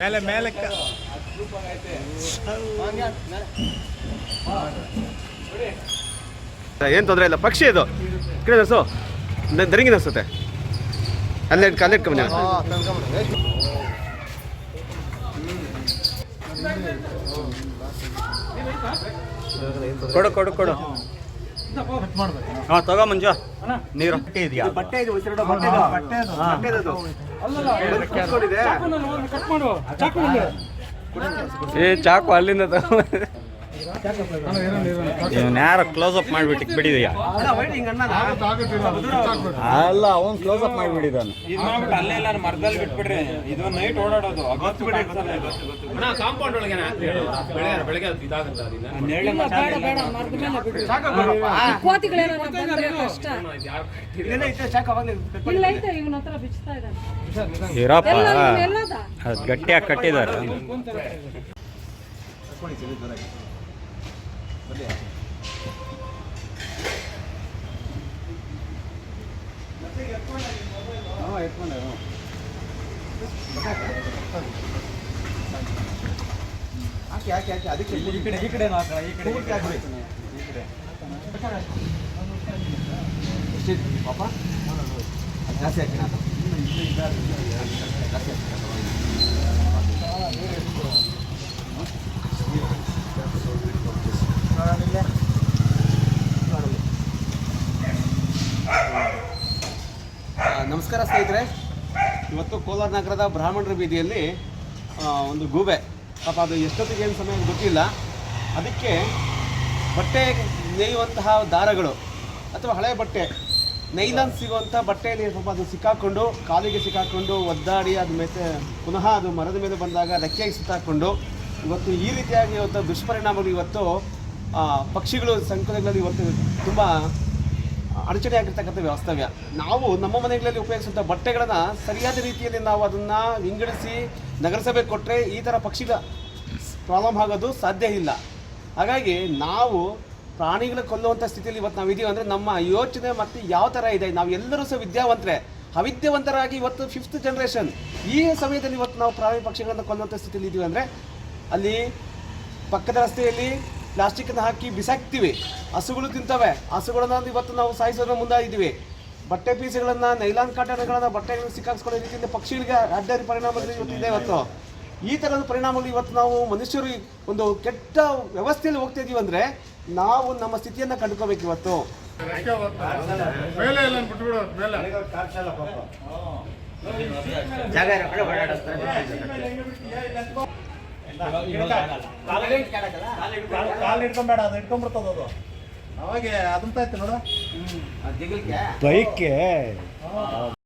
ಮೇಲೆ ಮೇಲೆ ಏನು ತೊಂದರೆ ಇಲ್ಲ. ಪಕ್ಷಿ ಇದು ಕಡೆ ನರ್ಸು ದರಿಂಗಿ ನರ್ಸುತ್ತೆ. ಅಲ್ಲೇ ಇಟ್ಕೊಂಬಂದ ಕೊಡು ಕೊಡು ಕೊಡು. ಹಾಂ ತಗೋ ಮಂಜು ನೀರು ಇದೆಯಾ? ಬಟ್ಟೆ ಇದು ಏ ಚಾಕು ಅಲ್ಲಿಂದ ಇವನ್ ಯಾರ ಕ್ಲೋಸ್ ಅಪ್ ಮಾಡಿಬಿಟ್ಟು ಇಕ್ಬಿಟ್ಟಿದೀಯ? ಅಲ್ಲ ಅವನ್ ಕ್ಲೋಸ್ ಅಪ್ ಮಾಡಿಬಿಟ್ಟಿದ್ದಾನೆ. ಮರದಲ್ಲಿ ಬಿಟ್ಬಿಡ್ರಿ, ಇದು ನೈಟ್ ಓಡಾಡೋದು. ಕಾಂಪೌಂಡ್ ಒಳಗೆ ಬೆಳಗ್ಗೆ ಇರಪ್ಪ ಗಟ್ಟಿಯಾಗಿ ಕಟ್ಟಿದ್ದಾರೆ. ಅದಕ್ಕೆ ಈ ಕಡೆ ಪಾಪ ಜಾಸ್ತಿ ಹಾಕಿ ನಮಸ್ಕಾರ ಸ್ನೇಹಿತರೆ. ಇವತ್ತು ಕೋಲಾರ ನಗರದ ಬ್ರಾಹ್ಮಣರ ಬೀದಿಯಲ್ಲಿ ಒಂದು ಗೂಬೆ, ಪಾಪ ಅದು ಎಷ್ಟೊತ್ತಿಗೆ ಏನು ಸಮಯ ಗೊತ್ತಿಲ್ಲ. ಅದಕ್ಕೆ ಬಟ್ಟೆ ನೇಯುವಂತಹ ದಾರಗಳು ಅಥವಾ ಹಳೆ ಬಟ್ಟೆ ನೈಲಾನ್ ಸಿಗುವಂಥ ಬಟ್ಟೆಯಲ್ಲಿ ಪಾಪ ಅದು ಸಿಕ್ಕಾಕೊಂಡು, ಕಾಲಿಗೆ ಸಿಕ್ಕಾಕೊಂಡು ಒದ್ದಾಡಿ ಅದು ಪುನಃ ಅದು ಮರದ ಮೇಲೆ ಬಂದಾಗ ರೆಕ್ಕೆಗೆ ಸಿಕ್ಕಾಕೊಂಡು ಇವತ್ತು ಈ ರೀತಿಯಾಗಿ ಇವತ್ತು ದುಷ್ಪರಿಣಾಮಗಳು ಇವತ್ತು ಪಕ್ಷಿಗಳು ಸಂಕುಲಗಳಲ್ಲಿ ಇವತ್ತು ತುಂಬ ಅಡಚಣೆ ಆಗಿರ್ತಕ್ಕಂಥ ವಾಸ್ತವ್ಯ. ನಾವು ನಮ್ಮ ಮನೆಗಳಲ್ಲಿ ಉಪಯೋಗಿಸುವಂಥ ಬಟ್ಟೆಗಳನ್ನು ಸರಿಯಾದ ರೀತಿಯಲ್ಲಿ ನಾವು ಅದನ್ನು ವಿಂಗಡಿಸಿ ನಗರಸಭೆ ಕೊಟ್ಟರೆ ಈ ಥರ ಪಕ್ಷಿಗಳ ಪ್ರಾಬ್ಲಮ್ ಆಗೋದು ಸಾಧ್ಯ ಇಲ್ಲ. ಹಾಗಾಗಿ ನಾವು ಪ್ರಾಣಿಗಳ ಕೊಲ್ಲುವಂಥ ಸ್ಥಿತಿಯಲ್ಲಿ ಇವತ್ತು ನಾವು ಇದೀವಿ ಅಂದರೆ ನಮ್ಮ ಯೋಚನೆ ಮತ್ತು ಯಾವ ಥರ ಇದೆ. ನಾವು ಎಲ್ಲರೂ ಸಹ ವಿದ್ಯಾವಂತರೇ, ಅವಿದ್ಯಾವಂತರಾಗಿ ಇವತ್ತು 5th ಜನರೇಷನ್ ಈ ಸಮಯದಲ್ಲಿ ಇವತ್ತು ನಾವು ಪ್ರಾಣಿ ಪಕ್ಷಿಗಳನ್ನು ಕೊಲ್ಲುವಂಥ ಸ್ಥಿತಿಯಲ್ಲಿ ಇದ್ದೀವಿ ಅಂದರೆ ಅಲ್ಲಿ ಪಕ್ಕದ ರಸ್ತೆಯಲ್ಲಿ ಪ್ಲಾಸ್ಟಿಕ್ಕನ್ನು ಹಾಕಿ ಬಿಸಾಕ್ತೀವಿ, ಹಸುಗಳು ತಿಂತವೆ. ಹಸುಗಳನ್ನು ಇವತ್ತು ನಾವು ಸಾಯಿಸೋದ್ರ ಮುಂದಾಗಿದ್ದೀವಿ. ಬಟ್ಟೆ ಪೀಸುಗಳನ್ನು, ನೈಲಾನ್ ಕಾಟನ್ಗಳನ್ನು ಬಟ್ಟೆಗಳನ್ನು ಸಿಕ್ಕಾಕ್ಸ್ಕೊಳ್ಳೋ ರೀತಿಯಿಂದ ಪಕ್ಷಿಗಳಿಗೆ ಅಡ್ಡ ಪರಿಣಾಮಗಳು ಇವತ್ತಿದೆ. ಇವತ್ತು ಈ ಥರದ ಪರಿಣಾಮಗಳು ಇವತ್ತು ನಾವು ಮನುಷ್ಯರು ಒಂದು ಕೆಟ್ಟ ವ್ಯವಸ್ಥೆಯಲ್ಲಿ ಹೋಗ್ತಾ ಇದೀವಿ ಅಂದರೆ ನಾವು ನಮ್ಮ ಸ್ಥಿತಿಯನ್ನು ಕಂಡುಕೋಬೇಕು. ಇವತ್ತು ಕಾಲು ಇಟ್ಕೊಂಬೇಡ, ಅದು ಇಟ್ಕೊಂಡ್ಬಿಡ್ತದ ಅದು. ಅವಾಗ ಅದಂತ ನೋಡ ಬೈಕ್ಗೆ